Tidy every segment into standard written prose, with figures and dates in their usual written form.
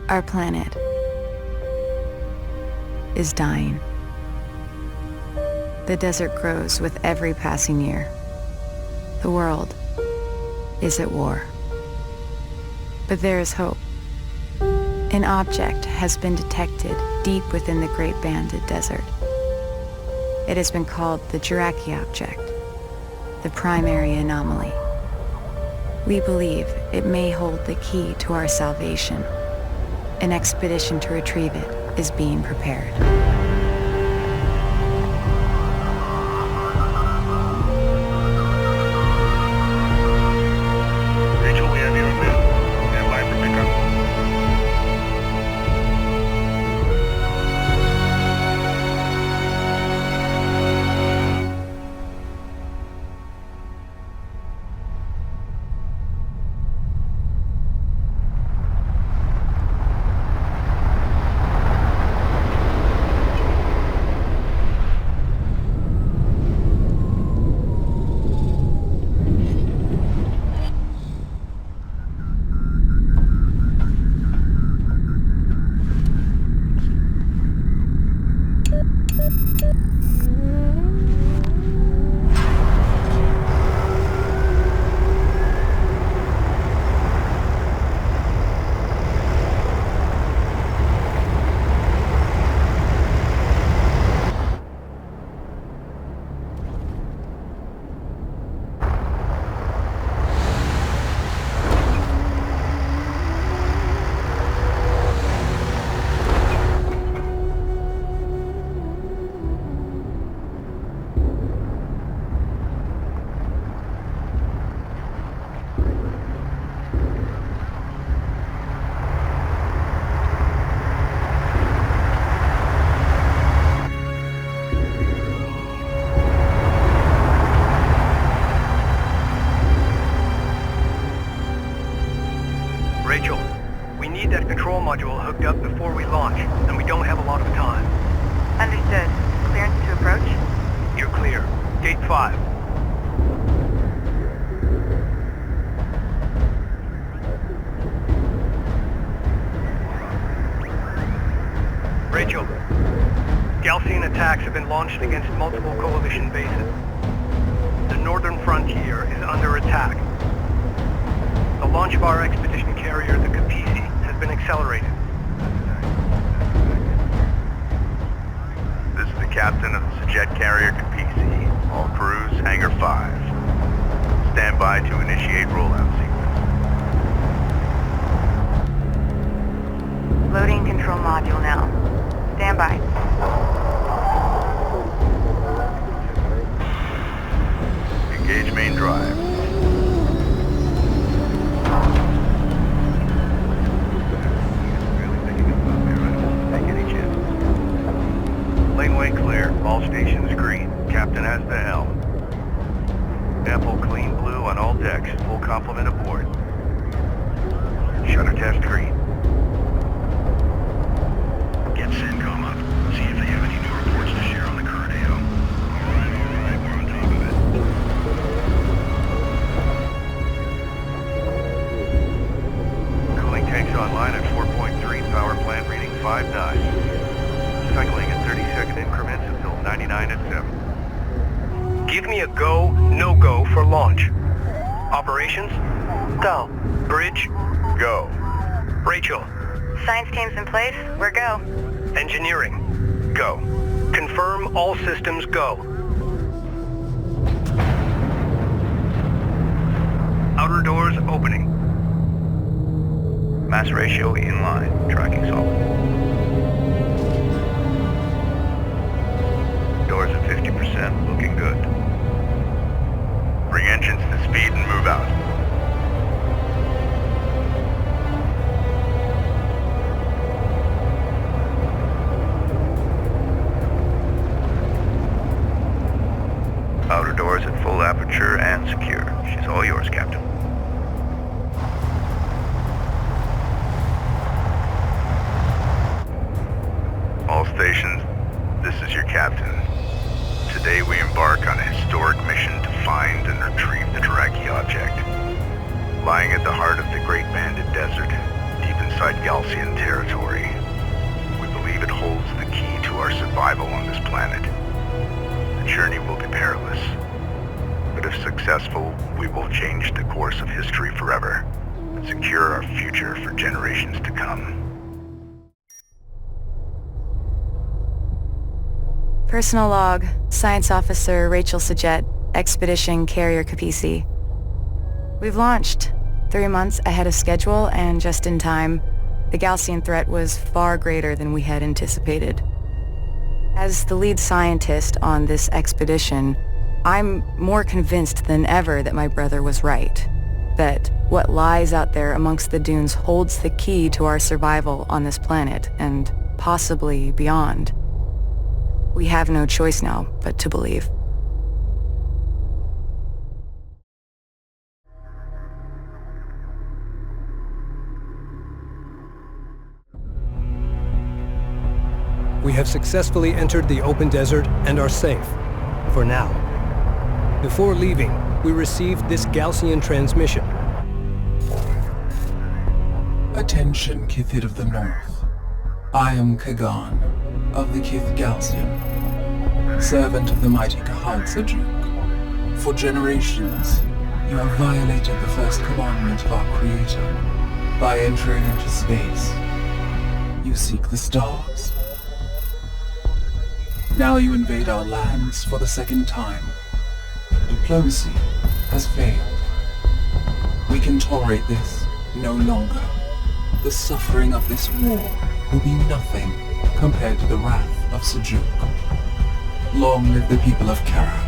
Our planet is dying. The desert grows with every passing year. The world is at war. But there is hope. An object has been detected deep within the Great Banded Desert. It has been called the Jiraki object, the primary anomaly. We believe it may hold the key to our salvation. An expedition to retrieve it is being prepared. Rachel, we have your map. Stand by for pickup. Rachel, we need that control module hooked up before we launch, and we don't have a lot of time. Understood. Clearance to approach? You're clear. Gate 5. Rachel, Gaalsien attacks have been launched against multiple coalition bases. The northern frontier is under attack. The launch of our expedition carrier, the Kapisi, has been accelerated. This is the captain of the jet carrier Kapisi. All crews, Hangar 5. Stand by to initiate rollout sequence. Loading control module now. Stand by. Engage main drive. Laneway clear. All stations green. Captain has the helm. Ample clean blue on all decks. Full complement aboard. Shutter test green. Get CENTCOM up. See if they have any new reports to share on the current AO. All right. We're on top of it. Cooling tanks online at 4.3. Power plant reading 5.9. Cycling at 30-second increments until 99 at 7. Give me a go, no-go for launch. Operations? Go. Bridge? Go. Rachel? Science team's in place. We're go. Engineering? Go. Confirm all systems go. Outer doors opening. Mass ratio in line. Tracking solid. Doors at 50%, looking good. Bring engines to speed and move out. Outer doors at full aperture and secure. She's all yours, Captain. All stations, this is your captain. Today we embark on a historic mission to find and retrieve the Jiraki object. Lying at the heart of the Great Banded Desert, deep inside Gaalsien territory. successful, we will change the course of history forever and secure our future for generations to come. Personal log, Science Officer Rachel Sajet, Expedition Carrier Capisi. We've launched 3 months ahead of schedule and just in time. The Gaalsien threat was far greater than we had anticipated. As the lead scientist on this expedition, I'm more convinced than ever that my brother was right. That what lies out there amongst the dunes holds the key to our survival on this planet and possibly beyond. We have no choice now but to believe. We have successfully entered the open desert and are safe, for now. Before leaving, we received this Gaalsien transmission. Attention, Kithid of the North. I am Kagan, of the Kith Gaalsien, servant of the mighty Khar Approach. For generations, you have violated the first commandment of our Creator by entering into space. You seek the stars. Now you invade our lands for the second time. Diplomacy has failed. We can tolerate this no longer. The suffering of this war will be nothing compared to the wrath of Sejuk. Long live the people of Kharak.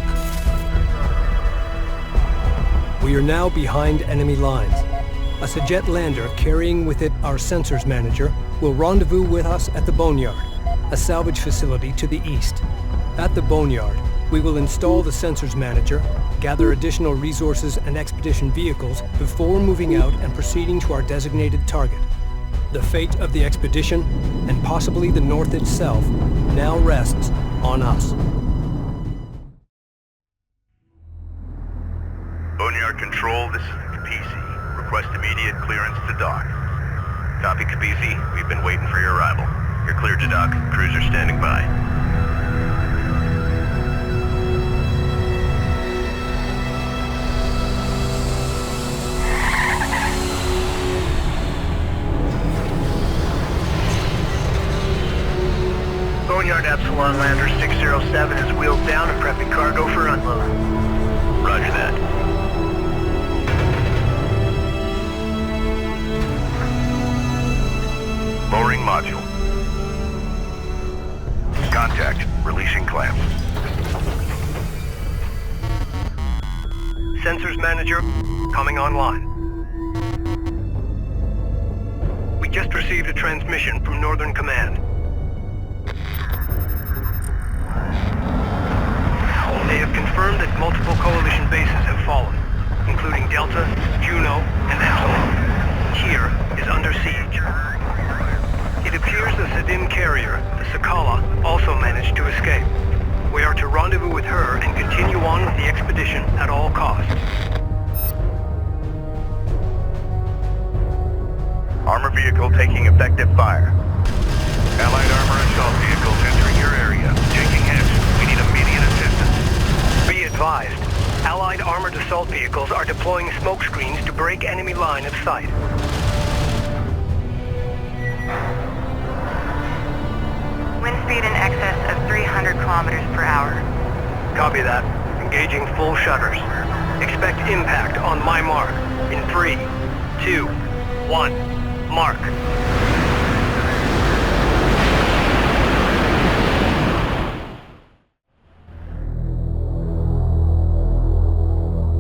We are now behind enemy lines. A Sajet lander carrying with it our sensors manager will rendezvous with us at the Boneyard, a salvage facility to the east. At the Boneyard, we will install the sensors manager, gather additional resources and expedition vehicles before moving out and proceeding to our designated target. The fate of the expedition, and possibly the North itself, now rests on us. Boneyard Control, this is the Capisi. Request immediate clearance to dock. Copy, Capisi. We've been waiting for your arrival. You're cleared to dock. Crews are standing by. Boneyard Epsilon Lander 607 is wheeled down and prepping cargo for unload. Roger that. Lowering module. Contact. Releasing clamps. Sensors manager coming online. We just received a transmission from Northern Command. They have confirmed that multiple coalition bases have fallen, including Delta, Juno, and Epsilon. Here is under siege. It appears the Sedim carrier, the Sakala, also managed to escape. We are to rendezvous with her and continue on with the expedition at all costs. Armor vehicle taking effective fire. Allied armor assault vehicles entering your area. Taking hits. We need immediate assistance. Be advised, Allied armored assault vehicles are deploying smoke screens to break enemy line of sight. Wind speed in excess of 300 kilometers per hour. Copy that. Engaging full shutters. Expect impact on my mark. In 3, 2, 1, mark.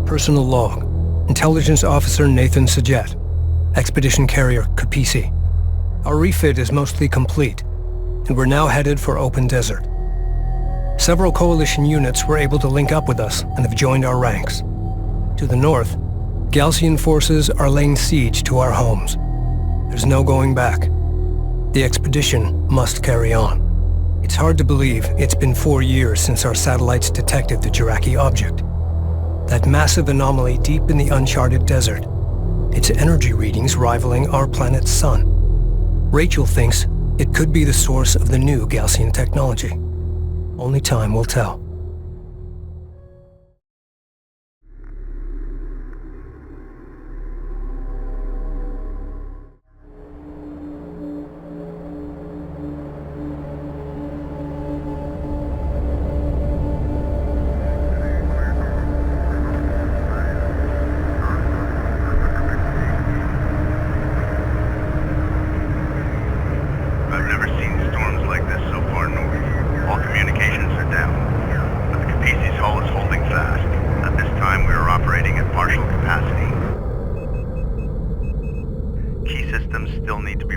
Personal log. Intelligence Officer Nathan Sajet. Expedition Carrier Capisi. Our refit is mostly complete, and we're now headed for open desert. Several coalition units were able to link up with us and have joined our ranks. To the north, Gaalsien forces are laying siege to our homes. There's no going back. The expedition must carry on. It's hard to believe it's been 4 years since our satellites detected the Jiraki object. That massive anomaly deep in the uncharted desert. Its energy readings rivaling our planet's sun. Rachel thinks it could be the source of the new Gaalsien technology. Only time will tell.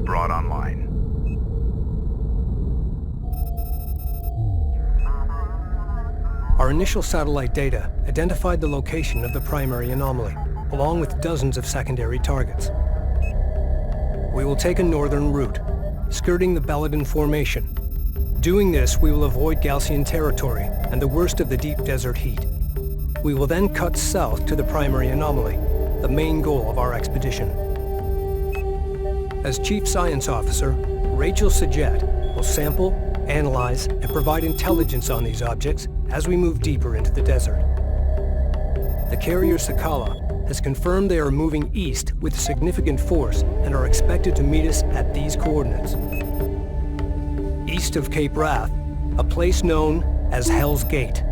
brought online. Our initial satellite data identified the location of the primary anomaly, along with dozens of secondary targets. We will take a northern route, skirting the Beladin Formation. Doing this, we will avoid Gaalsien territory and the worst of the deep desert heat. We will then cut south to the primary anomaly, the main goal of our expedition. As Chief Science Officer, Rachel Sajet will sample, analyze, and provide intelligence on these objects as we move deeper into the desert. The carrier Sakala has confirmed they are moving east with significant force and are expected to meet us at these coordinates. East of Cape Wrath, a place known as Hell's Gate.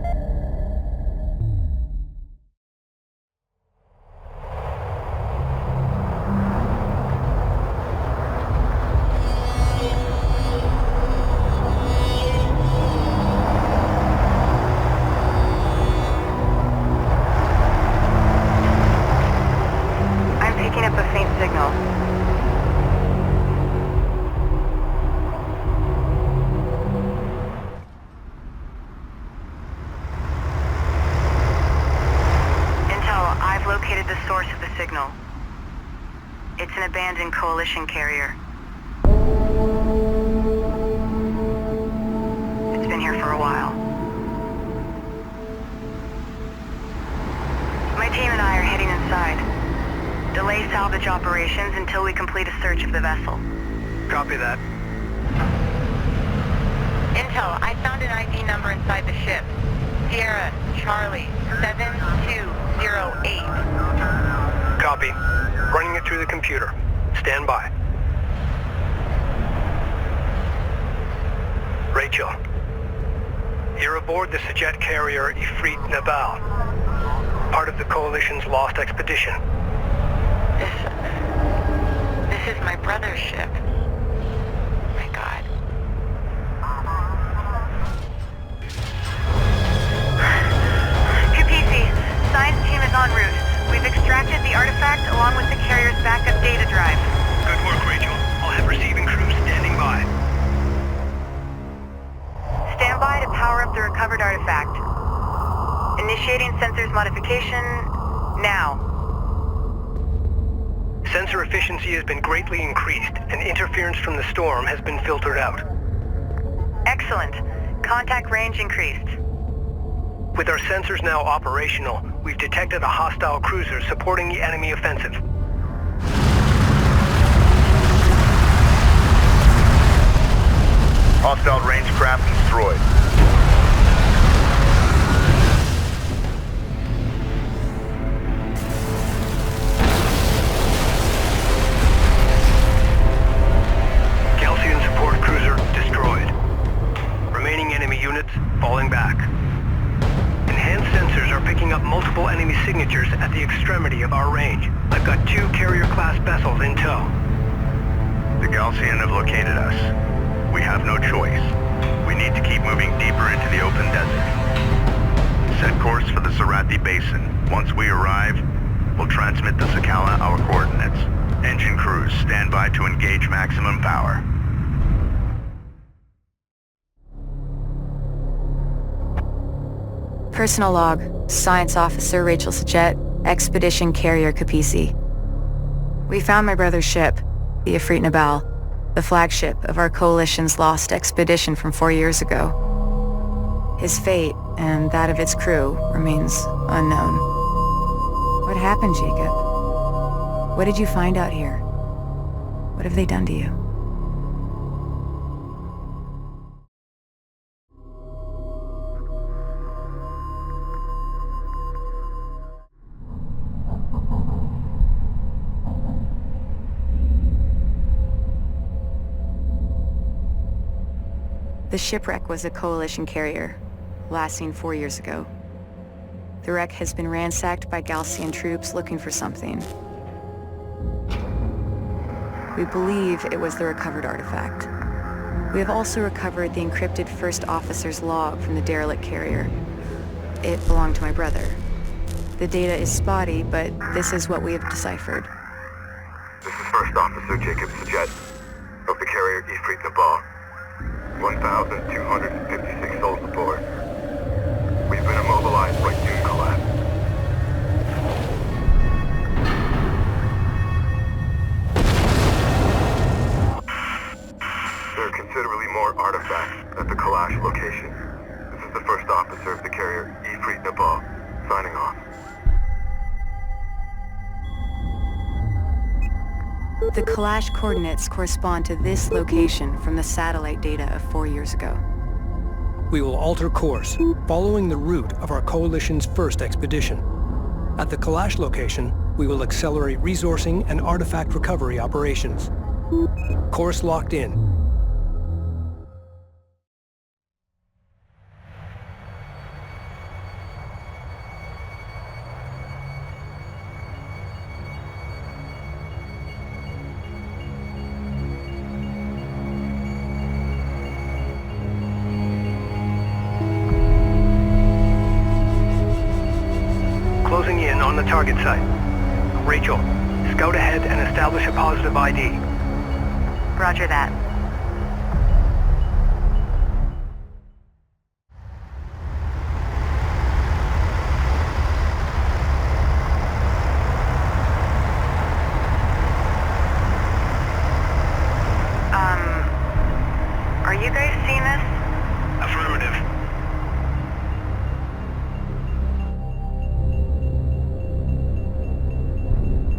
It's an abandoned coalition carrier. It's been here for a while. My team and I are heading inside. Delay salvage operations until we complete a search of the vessel. Copy that. Intel, I found an ID number inside the ship. Sierra Charlie 7208. Copy. Running it through the computer. Stand by. Rachel, you're aboard the Sajet carrier Ifrit Nabal, part of the Coalition's lost expedition. This is my brother's ship. My God. Kapisi, science team is en route. We've extracted the artifact along with the carrier's backup data drive. Good work, Rachel. I'll have receiving crews standing by. Stand by to power up the recovered artifact. Initiating sensors modification now. Sensor efficiency has been greatly increased, and interference from the storm has been filtered out. Excellent. Contact range increased. With our sensors now operational, we've detected a hostile cruiser supporting the enemy offensive. Hostile range craft destroyed. Gaalsien support cruiser destroyed. Remaining enemy units falling back. Enhanced sensors are picking up multiple enemy signatures at the extremity of our range. I've got 2 carrier-class vessels in tow. The Gaalsien have located us. We have no choice. We need to keep moving deeper into the open desert. Set course for the Sarathi Basin. Once we arrive, we'll transmit to Sakala our coordinates. Engine crews, stand by to engage maximum power. Personal log, Science Officer Rachel Sajet, Expedition Carrier Kapisi. We found my brother's ship, the Ifrit Nabal, the flagship of our Coalition's lost expedition from 4 years ago. His fate, and that of its crew, remains unknown. What happened, Jacob? What did you find out here? What have they done to you? The shipwreck was a Coalition carrier, last seen 4 years ago. The wreck has been ransacked by Gaalsien troops looking for something. We believe it was the recovered artifact. We have also recovered the encrypted first officer's log from the derelict carrier. It belonged to my brother. The data is spotty, but this is what we have deciphered. This is First Officer Jacob Sajet. of the carrier Ifrit Nabal. 1,256 souls aboard. We've been immobilized by Dune collapse. There are considerably more artifacts at the Kalash location. This is the first officer of the carrier Ifrit Nabal, signing off. The Kalash coordinates correspond to this location from the satellite data of 4 years ago. We will alter course, following the route of our coalition's first expedition. At the Kalash location, we will accelerate resourcing and artifact recovery operations. Course locked in. Closing in on the target site. Rachel, scout ahead and establish a positive ID. Roger that. Are you guys seeing this? Affirmative.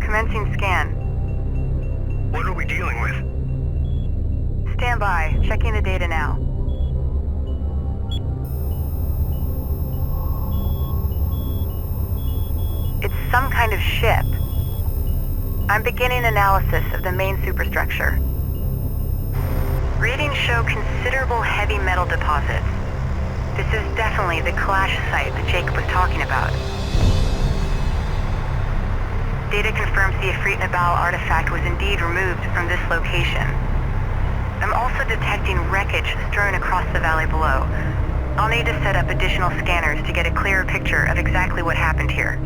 Commencing scan. What are we dealing with? Stand by. Checking the data now. It's some kind of ship. I'm beginning analysis of the main superstructure. Readings show considerable heavy metal deposits. This is definitely the Kalash Site that Jacob was talking about. Data confirms the Ifrit Nabal artifact was indeed removed from this location. I'm also detecting wreckage strewn across the valley below. I'll need to set up additional scanners to get a clearer picture of exactly what happened here.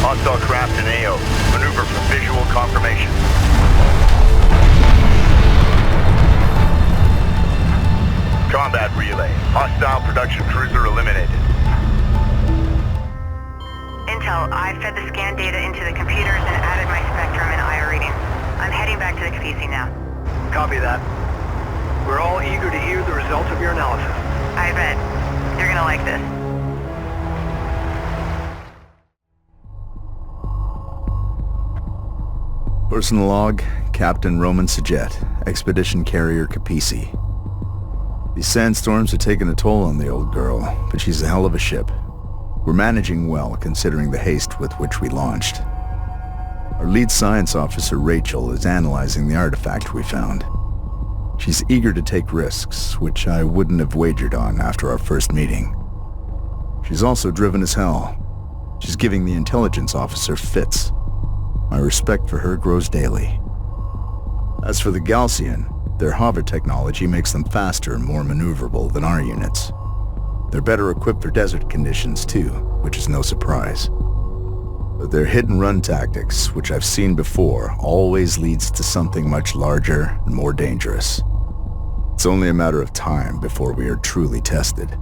Hostile craft in AO. Maneuver for visual confirmation. Combat relay. Hostile production cruiser eliminated. Intel, I fed the scan data into the computers and added my spectrum and IR readings. I'm heading back to the Kapisi now. Copy that. We're all eager to hear the results of your analysis. I bet. You're gonna like this. Personal log, Captain Roman Sajet, Expedition Carrier Kapisi. These sandstorms have taken a toll on the old girl, but she's a hell of a ship. We're managing well, considering the haste with which we launched. Our lead science officer, Rachel, is analyzing the artifact we found. She's eager to take risks, which I wouldn't have wagered on after our first meeting. She's also driven as hell. She's giving the intelligence officer fits. My respect for her grows daily. As for the Gaalsien, their hover technology makes them faster and more maneuverable than our units. They're better equipped for desert conditions too, which is no surprise. But their hit-and-run tactics, which I've seen before, always leads to something much larger and more dangerous. It's only a matter of time before we are truly tested.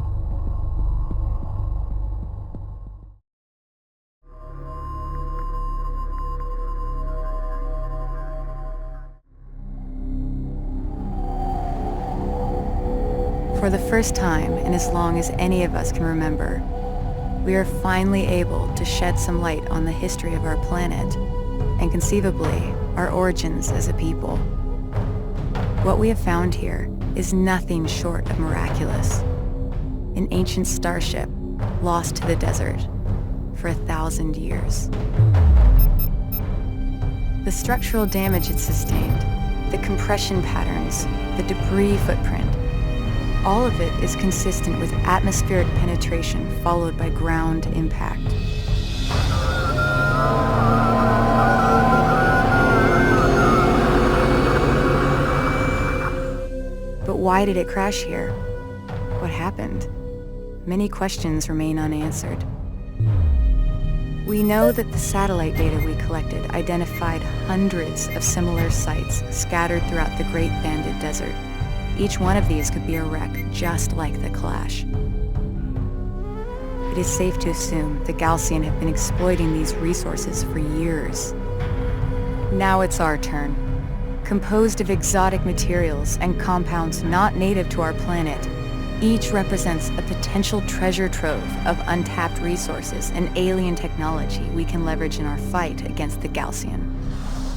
For the first time in as long as any of us can remember, we are finally able to shed some light on the history of our planet, and conceivably, our origins as a people. What we have found here is nothing short of miraculous. An ancient starship lost to the desert for 1,000 years. The structural damage it sustained, the compression patterns, the debris footprint, All of it is consistent with atmospheric penetration followed by ground impact. But why did it crash here? What happened? Many questions remain unanswered. We know that the satellite data we collected identified hundreds of similar sites scattered throughout the Great Banded Desert. Each one of these could be a wreck just like the Kalash. It is safe to assume the Gaalsien have been exploiting these resources for years. Now it's our turn. Composed of exotic materials and compounds not native to our planet, each represents a potential treasure trove of untapped resources and alien technology we can leverage in our fight against the Gaalsien,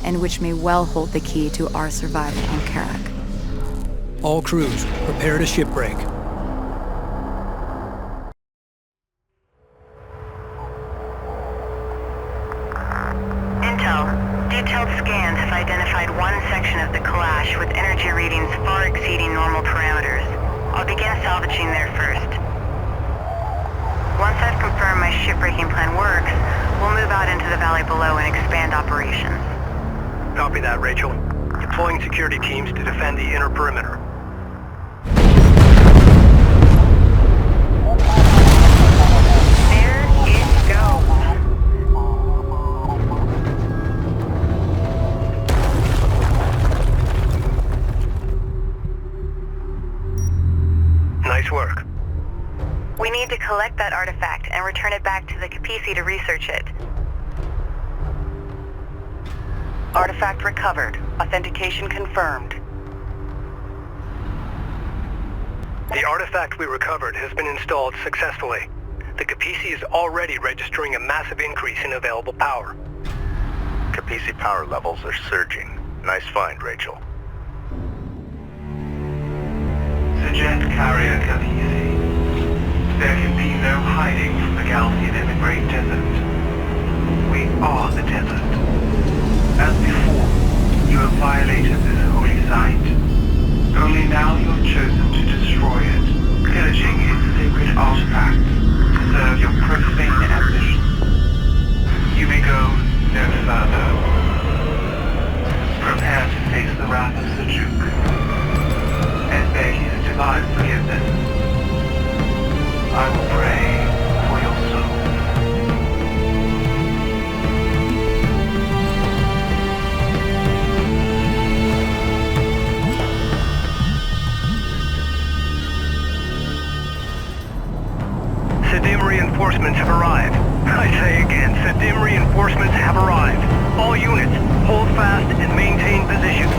and which may well hold the key to our survival on Kharak. All crews, prepare to shipbreak. Intel. Detailed scans have identified one section of the Kalash with energy readings far exceeding normal parameters. I'll begin salvaging there first. Once I've confirmed my shipbreaking plan works, we'll move out into the valley below and expand operations. Copy that, Rachel. Deploying security teams to defend the inner perimeter. There it goes. Nice work. We need to collect that artifact and return it back to the Kapisi to research it. Artifact recovered. Authentication confirmed. The artifact we recovered has been installed successfully. The Kapisi is already registering a massive increase in available power. Kapisi power levels are surging. Nice find, Rachel. Suggest carrier Kapisi. There can be no hiding from the Gaalsien in the Great Desert. We are the desert. As before, you have violated this holy site. Only now you have chosen to destroy it, pillaging its sacred artifacts to serve your profane ambitions. You may go no further. Prepare to face the wrath of Seljuk and beg his divine forgiveness. I will pray for your soul. Sedim reinforcements have arrived. I say again, Sedim reinforcements have arrived. All units, hold fast and maintain position.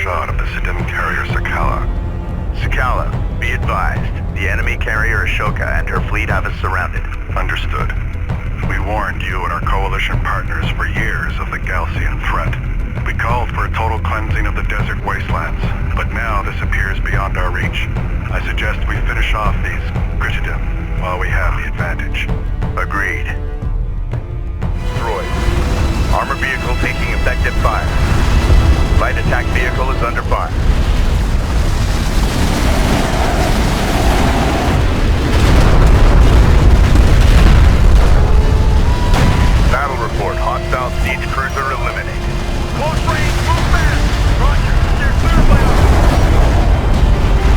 Of the Sedim carrier Sakala. Sakala, be advised. The enemy carrier Ashoka and her fleet have us surrounded. Understood. We warned you and our coalition partners for years of the Gaalsien threat. We called for a total cleansing of the desert wastelands, but now this appears beyond our reach. I suggest we finish off these Gritidim while we have the advantage. Agreed. Droid. Armor vehicle taking effective fire. Light attack vehicle is under fire. Battle report. Hostile siege cruiser eliminated. Close range, move fast! Roger, steer clear by us.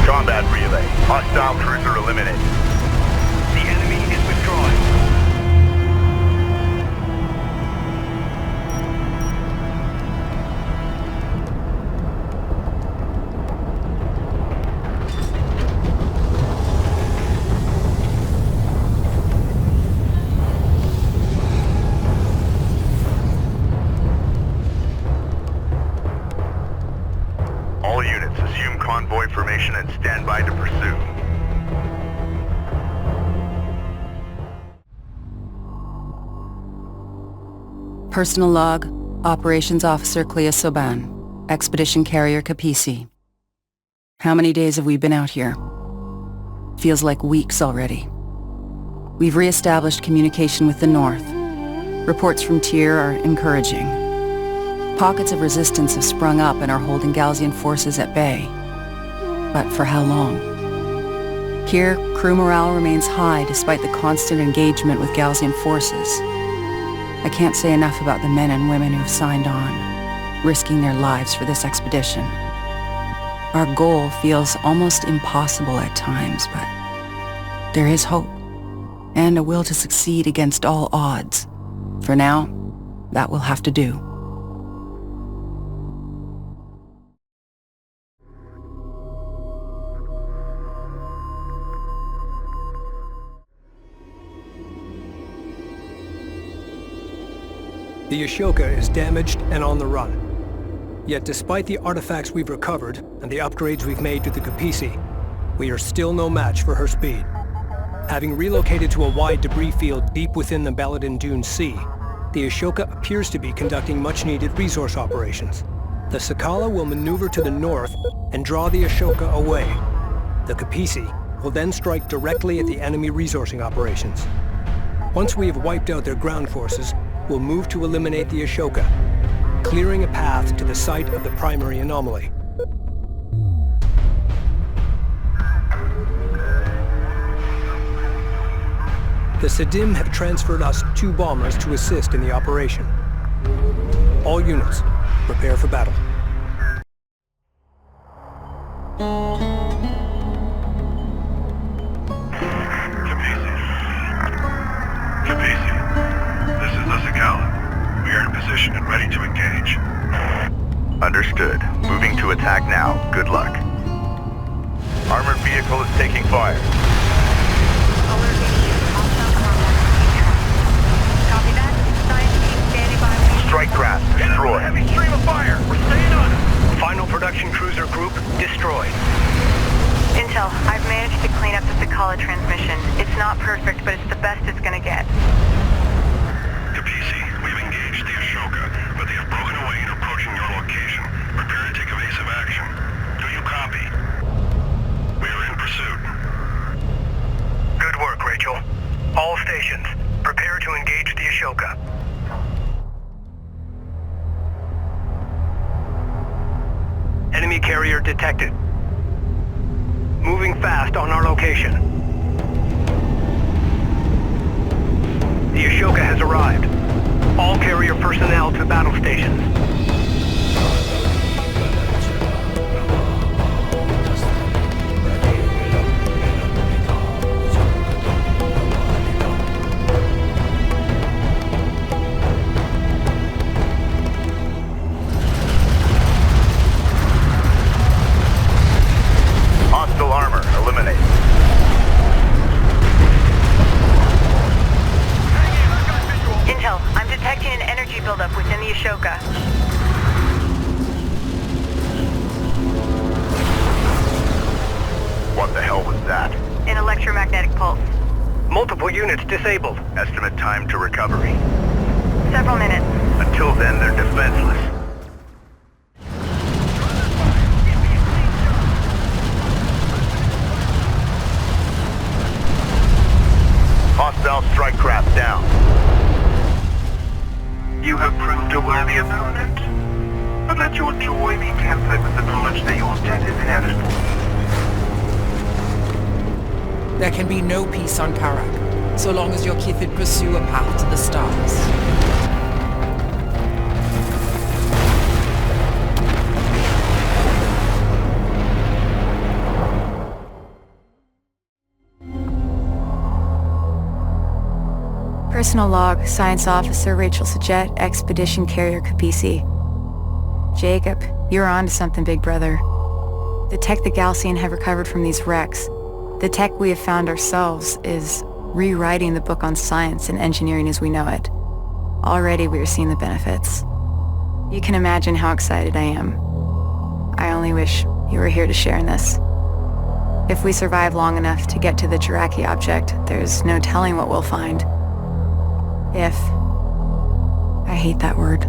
Combat relay. Hostile cruiser eliminated. The enemy is withdrawing. And stand by to pursue. Personal log, Operations Officer Clea Soban, Expedition Carrier Kapisi. How many days have we been out here? Feels like weeks already. We've re-established communication with the north. Reports from Tyr are encouraging. Pockets of resistance have sprung up and are holding Gaalsien forces at bay. But for how long? Here, crew morale remains high despite the constant engagement with Gaalsien forces. I can't say enough about the men and women who've signed on, risking their lives for this expedition. Our goal feels almost impossible at times, but there is hope, and a will to succeed against all odds. For now, that will have to do. The Ashoka is damaged and on the run. Yet despite the artifacts we've recovered and the upgrades we've made to the Kapisi, we are still no match for her speed. Having relocated to a wide debris field deep within the Beladin Dune Sea, the Ashoka appears to be conducting much-needed resource operations. The Sakala will maneuver to the north and draw the Ashoka away. The Kapisi will then strike directly at the enemy resourcing operations. Once we have wiped out their ground forces, we'll move to eliminate the Ashoka, clearing a path to the site of the primary anomaly. The Sadim have transferred us 2 bombers to assist in the operation. All units, prepare for battle. Understood. Moving to attack now. Good luck. Armored vehicle is taking fire. Copy that. Science team standing by. Strike craft destroyed. Heavy stream of fire. We're staying on it. Final production cruiser group destroyed. Intel, I've managed to clean up the Sakala transmission. It's not perfect, but it's the best it's gonna get. Kapisi, we've engaged the Ashoka, but they have broken away and approaching your location. Prepare to take evasive action. Do you copy? We are in pursuit. Good work, Rachel. All stations, prepare to engage the Ashoka. Enemy carrier detected. Moving fast on our location. The Ashoka has arrived. All carrier personnel to battle stations. Hostile armor eliminated. Intel, I'm detecting an energy buildup within the Ashoka. What the hell was that? An electromagnetic pulse. Multiple units disabled. Estimate time to recovery. Several minutes. Until then, they're defenseless. Hostile strike craft down. You have proved a worthy opponent, but let your joy be tempered with the knowledge that your death is inevitable. There can be no peace on Kharak, so long as your Kithid pursue a path to the stars. Personal log, Science Officer Rachel Sajet, Expedition Carrier Kapisi. Jacob, you're on to something, big brother. The tech the Gaalsien have recovered from these wrecks, the tech we have found ourselves, is rewriting the book on science and engineering as we know it. Already we are seeing the benefits. You can imagine how excited I am. I only wish you were here to share in this. If we survive long enough to get to the Jiraki object, there's no telling what we'll find. If. I hate that word.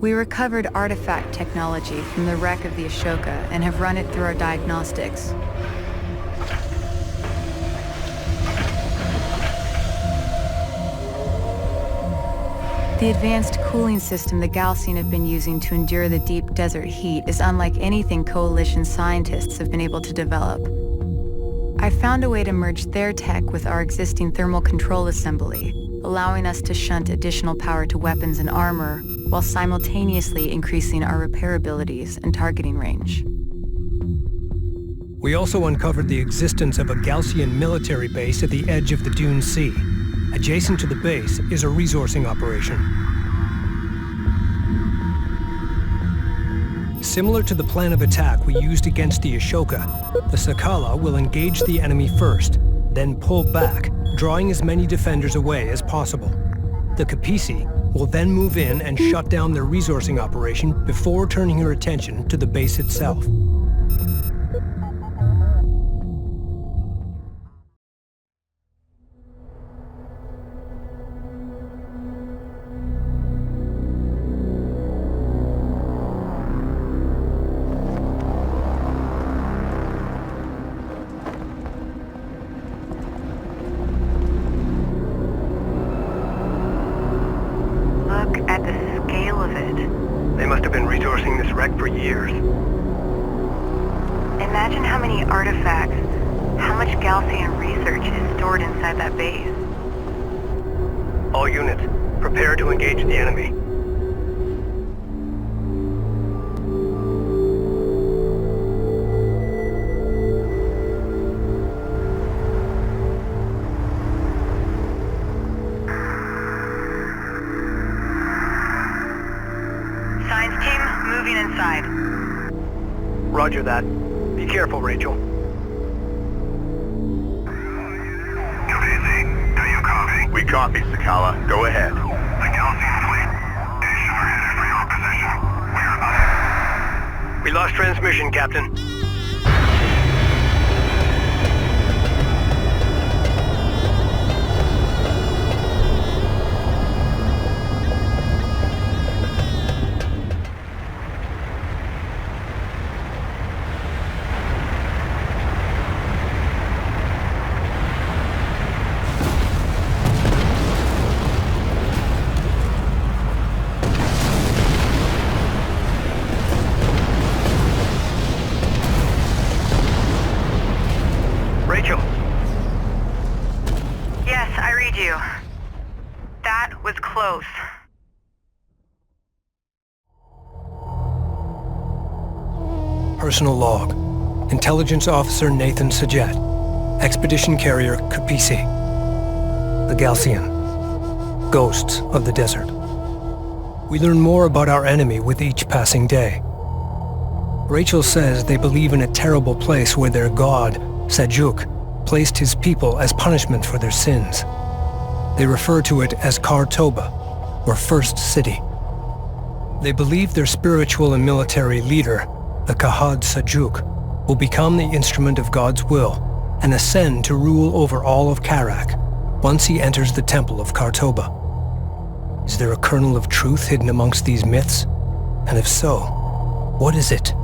We recovered artifact technology from the wreck of the Ashoka and have run it through our diagnostics. The advanced cooling system the Gaalsien have been using to endure the deep desert heat is unlike anything Coalition scientists have been able to develop. I found a way to merge their tech with our existing thermal control assembly, allowing us to shunt additional power to weapons and armor, while simultaneously increasing our repair abilities and targeting range. We also uncovered the existence of a Gaalsien military base at the edge of the Dune Sea. Adjacent to the base is a resourcing operation. Similar to the plan of attack we used against the Ashoka, the Sakala will engage the enemy first, then pull back, drawing as many defenders away as possible. The Kapisi will then move in and shut down their resourcing operation before turning her attention to the base itself. For years. Imagine how many artifacts, how much Gaalsien research is stored inside that base. All units, prepare to engage the enemy. Roger that. Be careful, Rachel. QTC, do you copy? We copy, Sakala. Go ahead. The Gaalsien fleet is headed for your position. We lost transmission, Captain. Personal log. Intelligence Officer Nathan Sajet. Expedition Carrier Kapisi. The Gaalsien. Ghosts of the desert. We learn more about our enemy with each passing day. Rachel says they believe in a terrible place where their god, Sajuk, placed his people as punishment for their sins. They refer to it as Khar-Toba, or First City. They believe their spiritual and military leader, the Kahad Sajuk, will become the instrument of God's will and ascend to rule over all of Kharak once he enters the temple of Khar-Toba. Is there a kernel of truth hidden amongst these myths? And if so, what is it?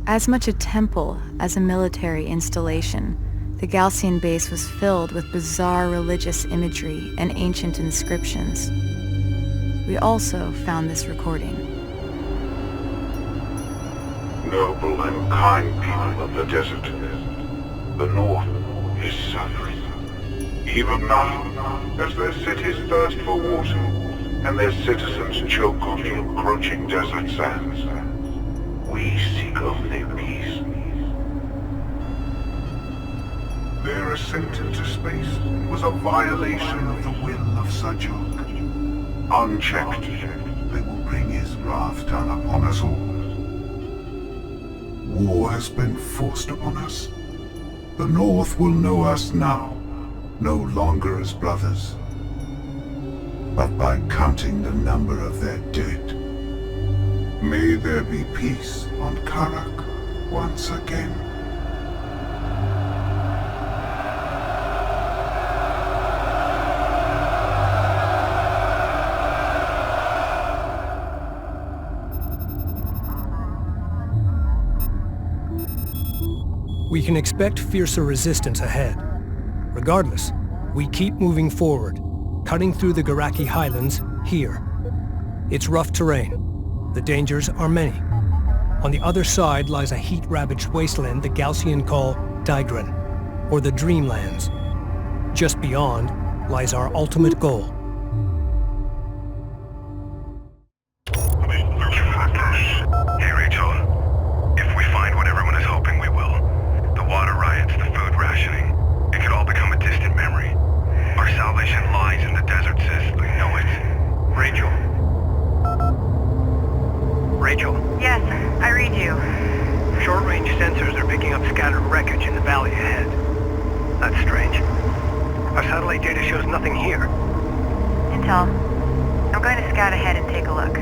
As much a temple as a military installation, the Gaalsien Base was filled with bizarre religious imagery and ancient inscriptions. We also found this recording. Noble and kind people of the desert, the North is suffering. Even now, as their cities thirst for water and their citizens choke on the encroaching desert sands, we seek only peace. Their ascent into space was a violation of the will of Sajuk. Unchecked, they will bring his wrath down upon us all. War has been forced upon us. The North will know us now, no longer as brothers, but by counting the number of their dead. May there be peace on Kharak once again. We can expect fiercer resistance ahead. Regardless, we keep moving forward, cutting through the Garaki highlands here. It's rough terrain. The dangers are many. On the other side lies a heat-ravaged wasteland the Gaalsien call Daigran, or the Dreamlands. Just beyond lies our ultimate goal. Hey, Rachel. If we find what everyone is hoping we will, the water riots, the food rationing, it could all become a distant memory. Our salvation lies in the desert, sis. I know it. Rachel. Rachel. Yes, I read you. Short-range sensors are picking up scattered wreckage in the valley ahead. That's strange. Our satellite data shows nothing here. Intel. I'm going to scout ahead and take a look.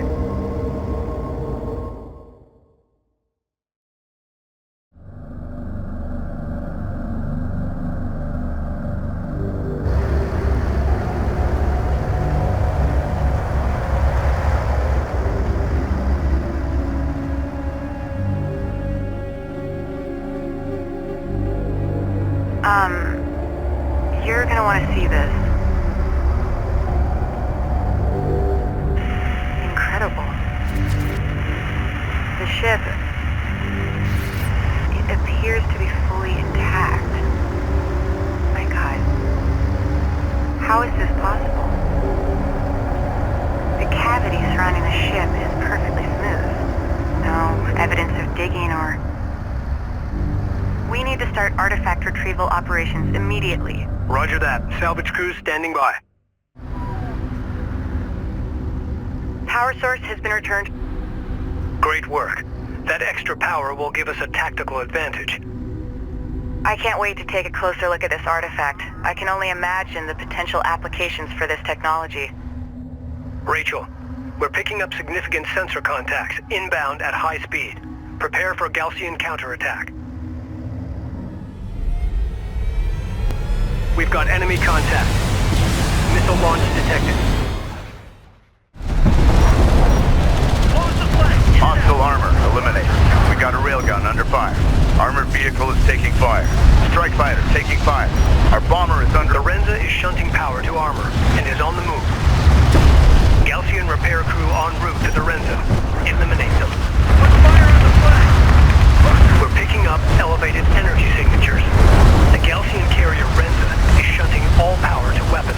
You're gonna want to see this. Incredible. The ship, it appears to be fully intact. My God. How is this possible? The cavity surrounding the ship is perfectly smooth. No evidence of digging or... We need to start artifact retrieval operations immediately. Roger that. Salvage crews standing by. Power source has been returned. Great work. That extra power will give us a tactical advantage. I can't wait to take a closer look at this artifact. I can only imagine the potential applications for this technology. Rachel, we're picking up significant sensor contacts inbound at high speed. Prepare for Gaalsien counterattack. We've got enemy contact. Missile launch detected. Close the flank. Hostile armor eliminated. We got a railgun under fire. Armored vehicle is taking fire. Strike fighter taking fire. Our bomber is under... The Renza is shunting power to armor and is on the move. Gaalsien repair crew en route to the Renza. Eliminate them. Put fire on the flag! We're picking up elevated energy signatures. The Gaalsien carrier Renza is shunting all power to weapons.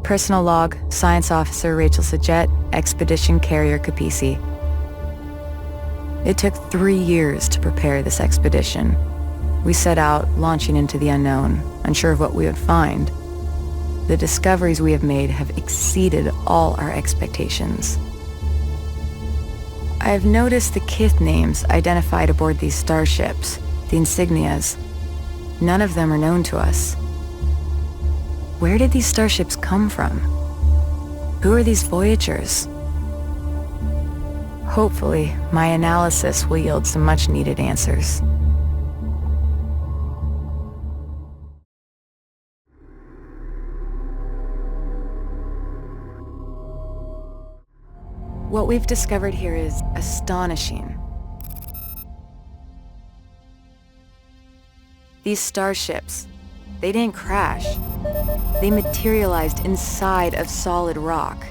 Personal log, Science Officer Rachel Sajet, Expedition Carrier Kapisi. It took 3 years to prepare this expedition. We set out, launching into the unknown, unsure of what we would find. The discoveries we have made have exceeded all our expectations. I have noticed the Kith names identified aboard these starships, the insignias. None of them are known to us. Where did these starships come from? Who are these Voyagers? Hopefully, my analysis will yield some much-needed answers. What we've discovered here is astonishing. These starships, they didn't crash. They materialized inside of solid rock.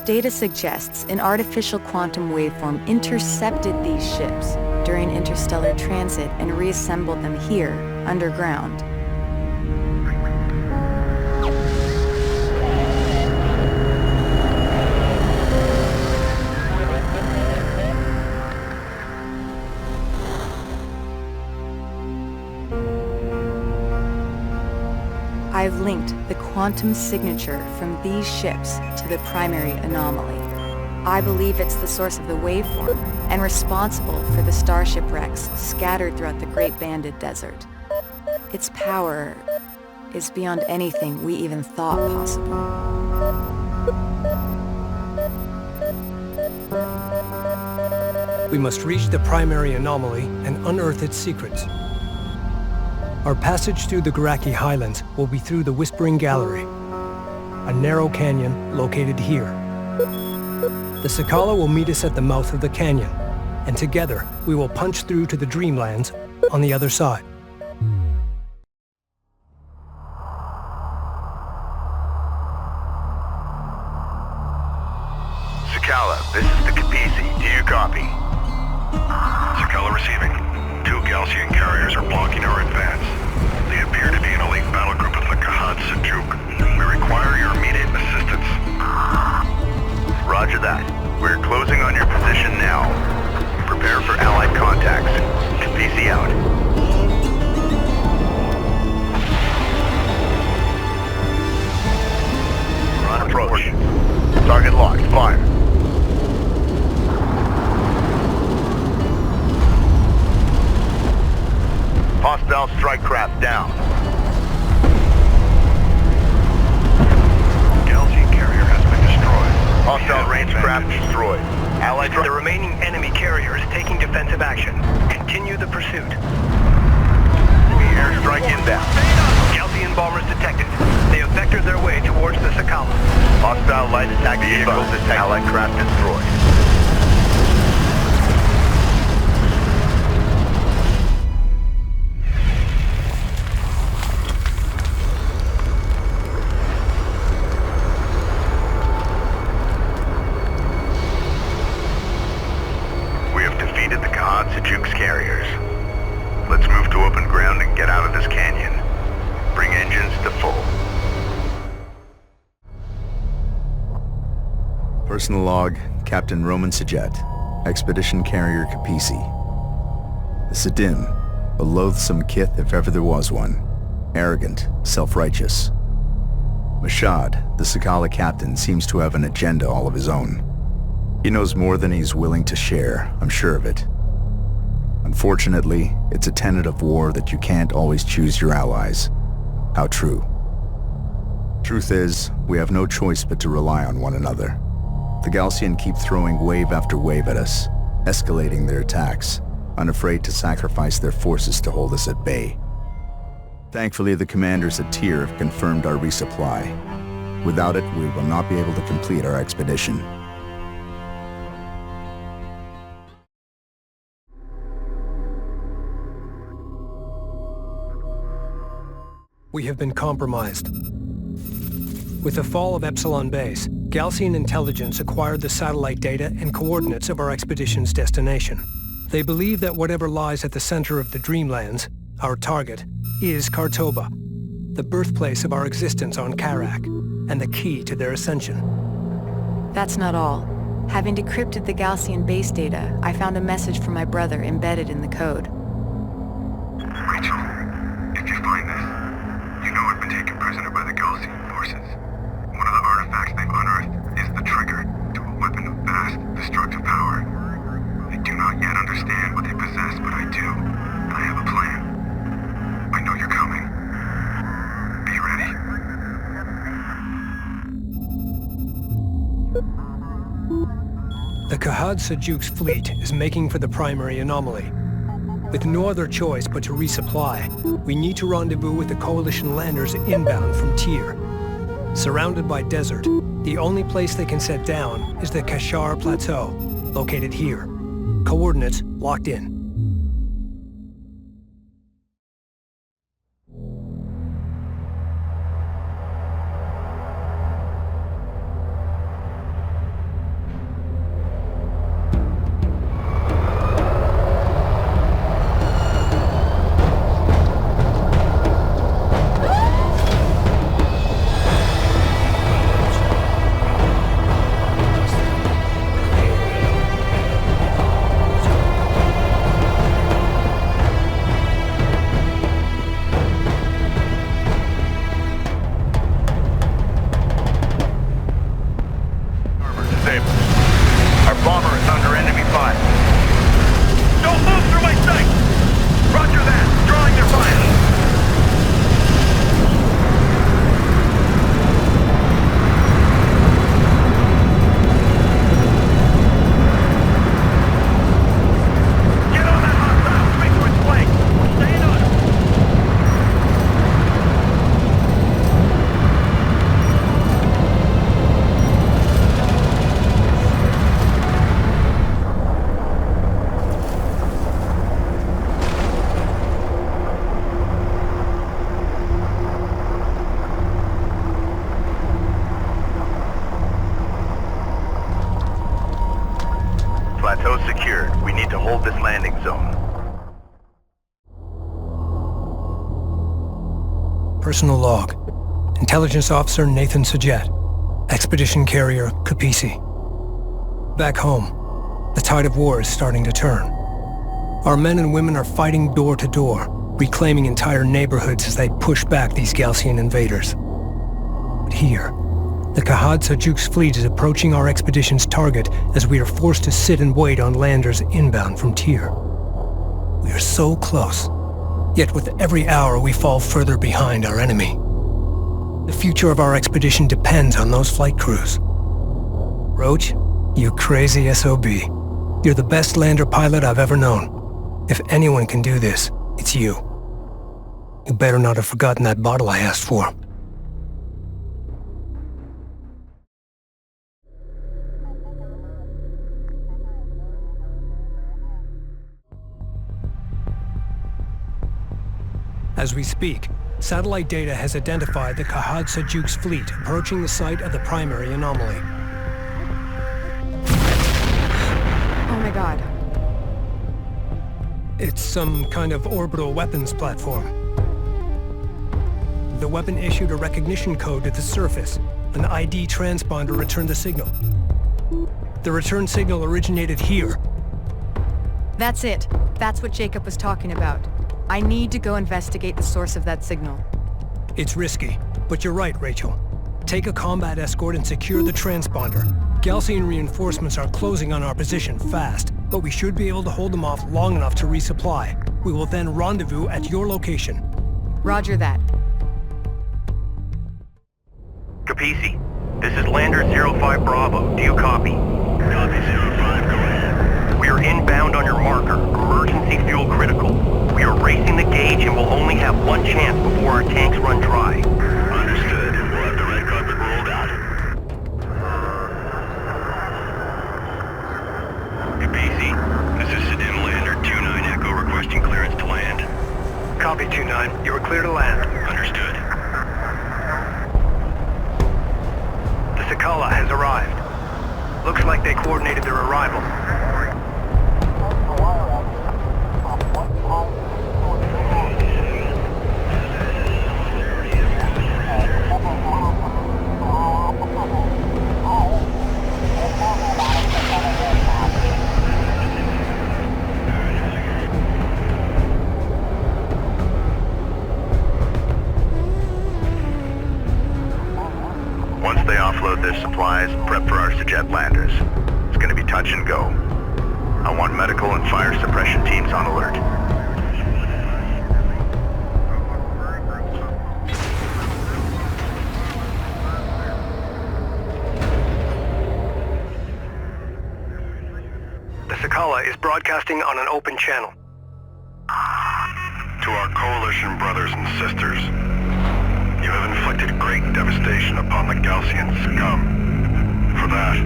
Data suggests an artificial quantum waveform intercepted these ships during interstellar transit and reassembled them here, underground. I've linked the quantum signature from these ships to the primary anomaly. I believe it's the source of the waveform and responsible for the starship wrecks scattered throughout the Great Banded Desert. Its power is beyond anything we even thought possible. We must reach the primary anomaly and unearth its secrets. Our passage through the Kharaki Highlands will be through the Whispering Gallery, a narrow canyon located here. The Sakala will meet us at the mouth of the canyon, and together we will punch through to the Dreamlands on the other side. Sakala, this is the Kapisi. Do you copy? Sakala receiving. 2 Gaalsien carriers are blocking our advance. They appear to be an elite battle group of the Khad Sajuk. We require your immediate assistance. Roger that. We're closing on your position now. Prepare for allied contacts. Kapisi out. We're on approach. Target locked. Fire. Hostile strike craft down. Gaalsien carrier has been destroyed. Hostile range craft destroyed. Allied The remaining enemy carrier is taking defensive action. Continue the pursuit. airstrike inbound. Gaalsien bombers detected. They have vectored their way towards the Sakala. Hostile light attack vehicle detected. Allied craft destroyed. Carriers. Let's move to open ground and get out of this canyon. Bring engines to full. Personal log, Captain Roman Sajet, Expedition Carrier Kapisi. The Sadim, a loathsome kith if ever there was one. Arrogant, self-righteous. Mashad, the Sakala captain, seems to have an agenda all of his own. He knows more than he's willing to share, I'm sure of it. Unfortunately, it's a tenet of war that you can't always choose your allies. How true. Truth is, we have no choice but to rely on one another. The Gaalsien keep throwing wave after wave at us, escalating their attacks, unafraid to sacrifice their forces to hold us at bay. Thankfully, the commanders at Tyr have confirmed our resupply. Without it, we will not be able to complete our expedition. We have been compromised. With the fall of Epsilon Base, Gaalsien intelligence acquired the satellite data and coordinates of our expedition's destination. They believe that whatever lies at the center of the Dreamlands, our target, is Khar-Toba, the birthplace of our existence on Kharak, and the key to their ascension. That's not all. Having decrypted the Gaalsien Base data, I found a message from my brother embedded in the code. Rachel, if you find this, you know I've been taken prisoner by the Gaalsien forces. One of the artifacts they've unearthed is the trigger to a weapon of vast, destructive power. I do not yet understand what they possess, but I do, and I have a plan. I know you're coming. Be ready. The Khad Sajuk's fleet is making for the primary anomaly. With no other choice but to resupply, we need to rendezvous with the Coalition landers inbound from Tyr. Surrounded by desert, the only place they can set down is the Khashar Plateau, located here. Coordinates locked in. landing zone. Personal log. Intelligence Officer Nathan Sajet. Expedition Carrier Kapisi. Back home, the tide of war is starting to turn. Our men and women are fighting door to door, reclaiming entire neighborhoods as they push back these Gaalsien invaders. But here, the Khar Sajuk's fleet is approaching our expedition's target as we are forced to sit and wait on landers inbound from Tyr. We are so close, yet with every hour we fall further behind our enemy. The future of our expedition depends on those flight crews. Roach, you crazy SOB. You're the best lander pilot I've ever known. If anyone can do this, it's you. You better not have forgotten that bottle I asked for. As we speak, satellite data has identified the Khar Sajuk's fleet approaching the site of the primary anomaly. Oh my god. It's some kind of orbital weapons platform. The weapon issued a recognition code to the surface. An ID transponder returned the signal. The return signal originated here. That's it. That's what Jacob was talking about. I need to go investigate the source of that signal. It's risky, but you're right, Rachel. Take a combat escort and secure the transponder. Gaalsien reinforcements are closing on our position fast, but we should be able to hold them off long enough to resupply. We will then rendezvous at your location. Roger that. Kapisi, this is Lander 05 Bravo. Do you copy? Copy 05, go ahead. We are inbound on your marker. Emergency fuel critical. We are racing the gauge and will only have one chance before our tanks run dry. Understood. We'll have the red carpet rolled out. Kapisi, this is Sedim Lander 29 Echo requesting clearance to land. Copy 2-9. You are clear to land. Understood. The Sakala has arrived. Looks like they coordinated their arrival. Once they offload their supplies, prep for our Sajet landers. It's gonna be touch and go. I want medical and fire suppression teams on alert. The Sakala is broadcasting on an open channel. To our coalition brothers and sisters, you have inflicted great devastation upon the Gaalsien scum. For that,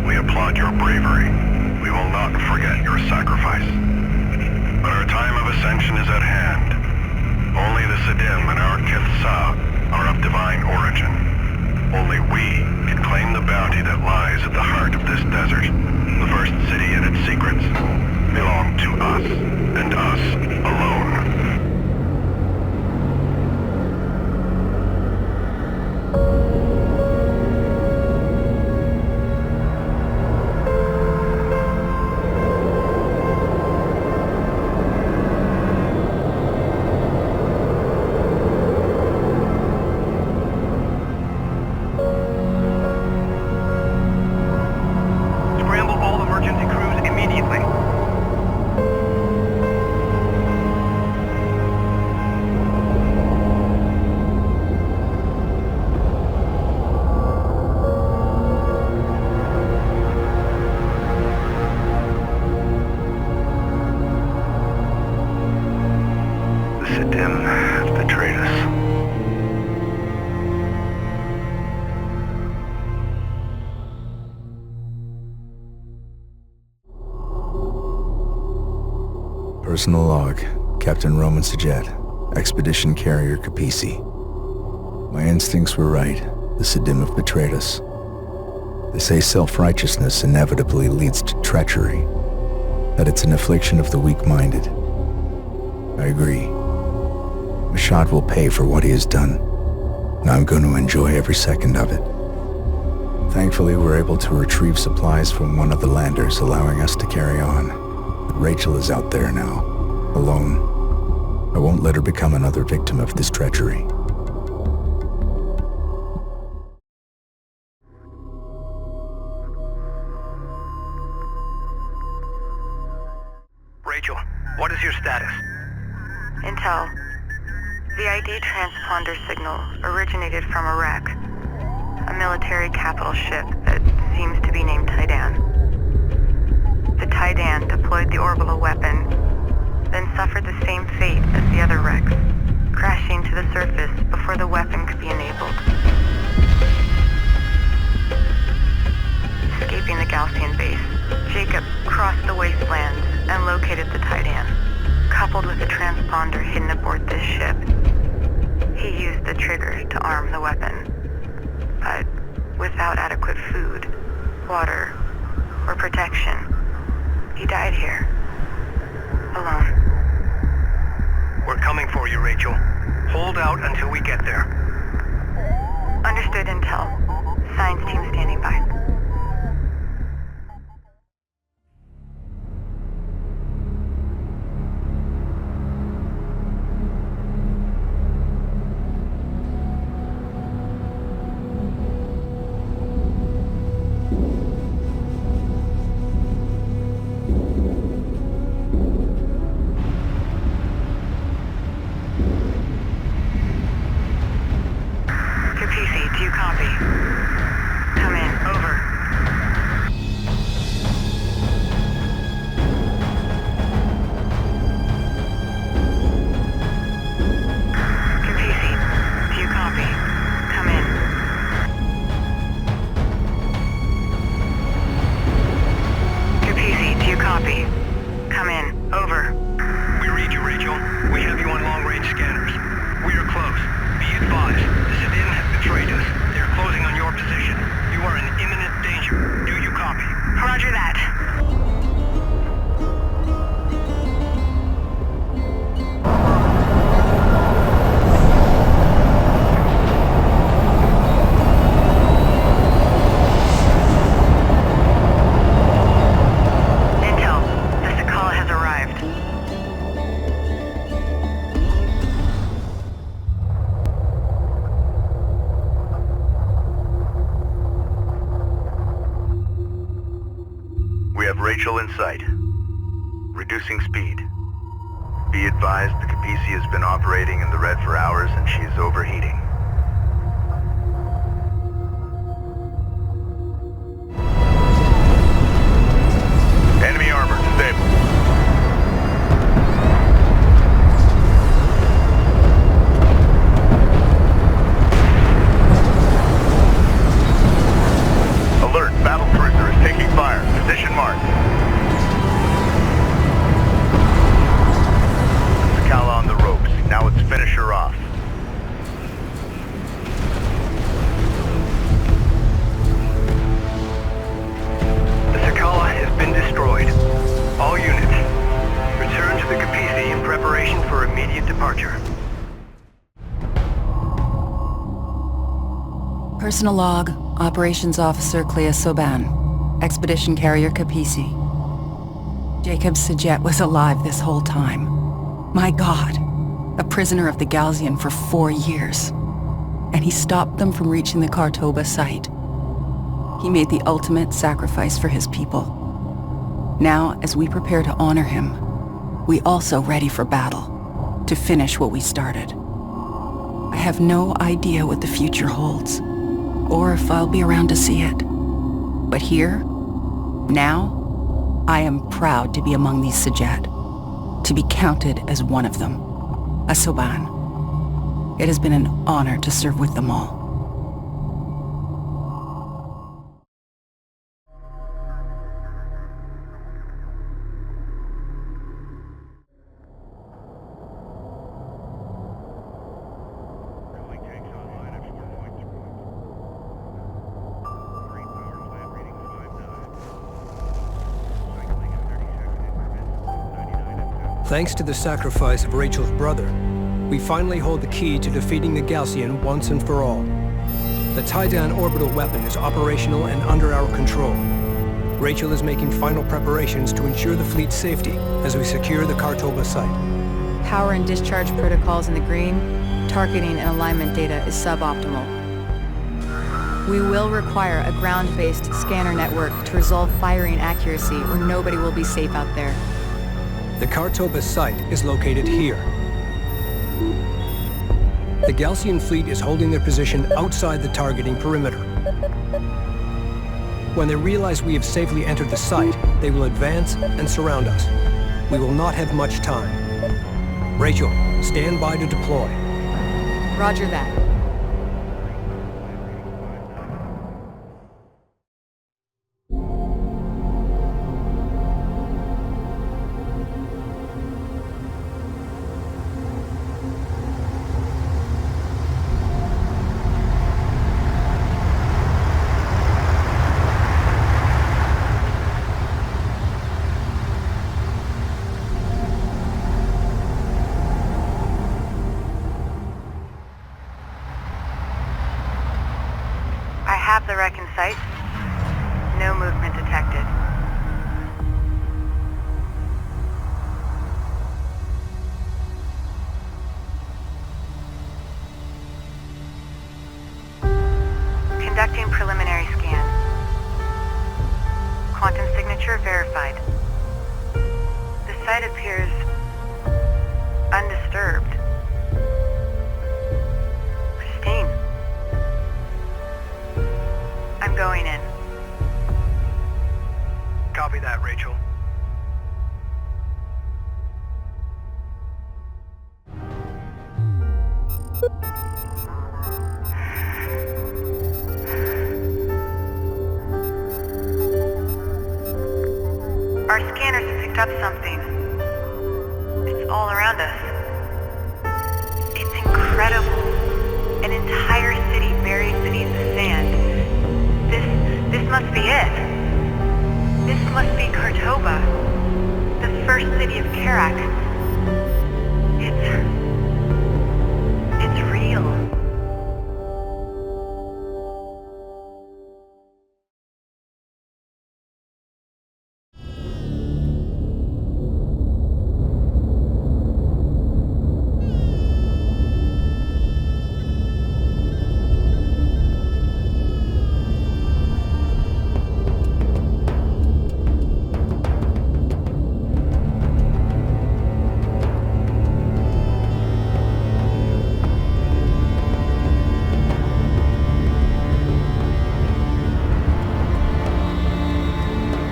we applaud your bravery. We will not forget your sacrifice. But our time of ascension is at hand. Only the Sedim and our Kith-Sa are of divine origin. Only we can claim the bounty that lies at the heart of this desert. The first city and its secrets belong to us, and us alone. Personal log, Captain Roman Sajet, Expedition Carrier Kapisi. My instincts were right. The Sedim have betrayed us. They say self-righteousness inevitably leads to treachery. that it's an affliction of the weak-minded. I agree. Mashad will pay for what he has done, and I'm going to enjoy every second of it. Thankfully, we're able to retrieve supplies from one of the landers, allowing us to carry on. But Rachel is out there now, alone. I won't let her become another victim of this treachery. Rachel, what is your status? Intel. The ID transponder signal originated from a wreck. A military capital ship that seems to be named Tidan. The Tidan deployed the orbital weapon, then suffered the same fate as the other wrecks, crashing to the surface before the weapon could be enabled. Escaping the Gaalsien Base, Jacob crossed the wastelands and located the Tidan. Coupled with a transponder hidden aboard this ship, he used the trigger to arm the weapon. But without adequate food, water, or protection, he died here, alone. We're coming for you, Rachel. Hold out until we get there. Understood, Intel. Science team standing by. Do you copy? Come in. Over. Capisi, do you copy? Come in. Capisi, do you copy? Come in. Over. We read you, Rachel. We have you on long-range scanners. We are close. Be advised, the Zidane have betrayed us. They're closing on your position. You are in imminent danger. Do you copy? Roger that. Intel, the Sakala has arrived. We have Rachel in sight. Reducing speed. Be advised, the Capisi has been operating in the red for hours and she is overheating. Enemy armor disabled. Alert, battle cruiser is taking fire. Position marked. Sakala on the ropes. Now let's finish her off. The Sakala has been destroyed. All units, return to the Capisi in preparation for immediate departure. Personal log, Operations Officer Clea Soban, Expedition Carrier Capisi. Jacob Sajet was alive this whole time. My God, a prisoner of the Gaalsien for 4 years. And he stopped them from reaching the Khar-Toba site. He made the ultimate sacrifice for his people. Now, as we prepare to honor him, we also ready for battle, to finish what we started. I have no idea what the future holds, or if I'll be around to see it. But here, now, I am proud to be among these Sajet, to be counted as one of them, a Soban. It has been an honor to serve with them all. Thanks to the sacrifice of Rachel's brother, we finally hold the key to defeating the Gaalsien once and for all. The Titan orbital weapon is operational and under our control. Rachel is making final preparations to ensure the fleet's safety as we secure the Khar-Toba site. Power and discharge protocols in the green. Targeting and alignment data is suboptimal. We will require a ground-based scanner network to resolve firing accuracy, or nobody will be safe out there. The Khar-Toba site is located here. The Gaalsien fleet is holding their position outside the targeting perimeter. When they realize we have safely entered the site, they will advance and surround us. We will not have much time. Rachel, stand by to deploy. Roger that. Have the wreck in sight. No movement detected. Conducting preliminary scan. Quantum signature verified. The site appears undisturbed. Pristine. I'm going in. Copy that, Rachel. Our scanners have picked up something. It's all around us. It's incredible. An entire city buried beneath the sand. This must be it. This must be Khar-Toba, the first city of Kharak. It's real.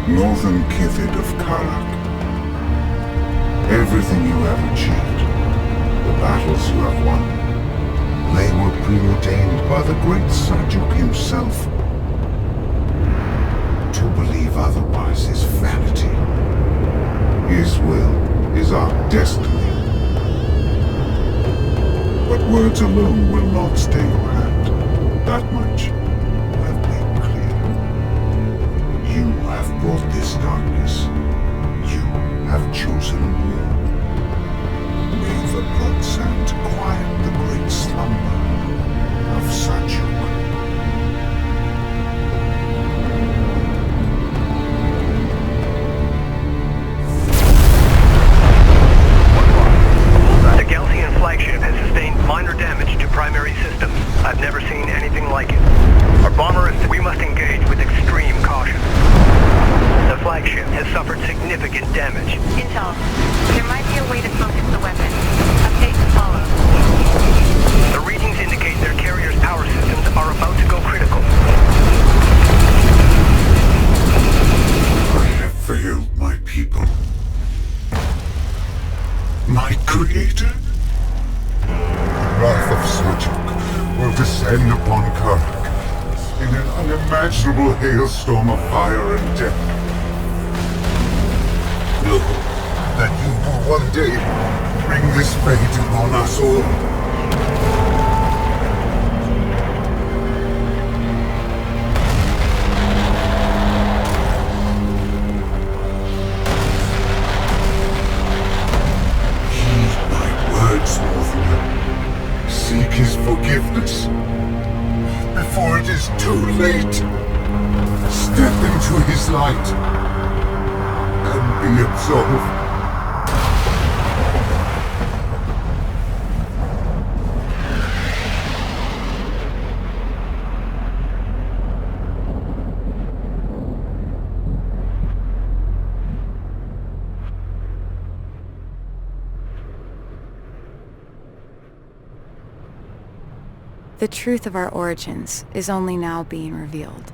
Northern Kithid of Kharak. Everything you have achieved, the battles you have won, they were preordained by the great Sajuk himself. To believe otherwise is vanity. His will is our destiny. But words alone will not stay your hand. That much I've made clear. You have brought this darkness. You have chosen war. May the blood sand quiet the great slumber of Sajuk. The Gaalsien flagship has sustained minor damage to primary systems. I've never seen anything like it. Our bomber is... We must engage with extreme caution. The flagship has suffered significant damage. Intel, there might be a way to focus the weapon. Update to follow. The readings indicate their carrier's power systems are about to go critical. I have failed my people. My creator? The wrath of Sajuk will descend upon Kharak in an unimaginable hailstorm of fire and death. Know that you will one day bring this fate upon us all. Get them to his light, and be absolved. The truth of our origins is only now being revealed.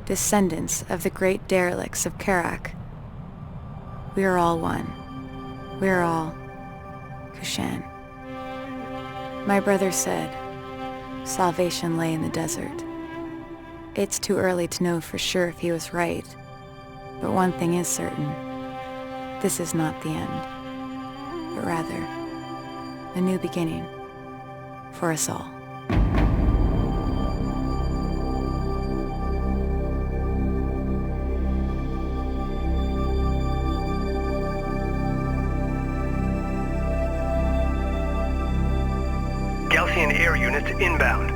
Descendants of the great derelicts of Kharak, we are all one. We are all Kushan. My brother said, salvation lay in the desert. It's too early to know for sure if he was right, but one thing is certain. This is not the end, but rather a new beginning for us all. Gaalsien air units inbound.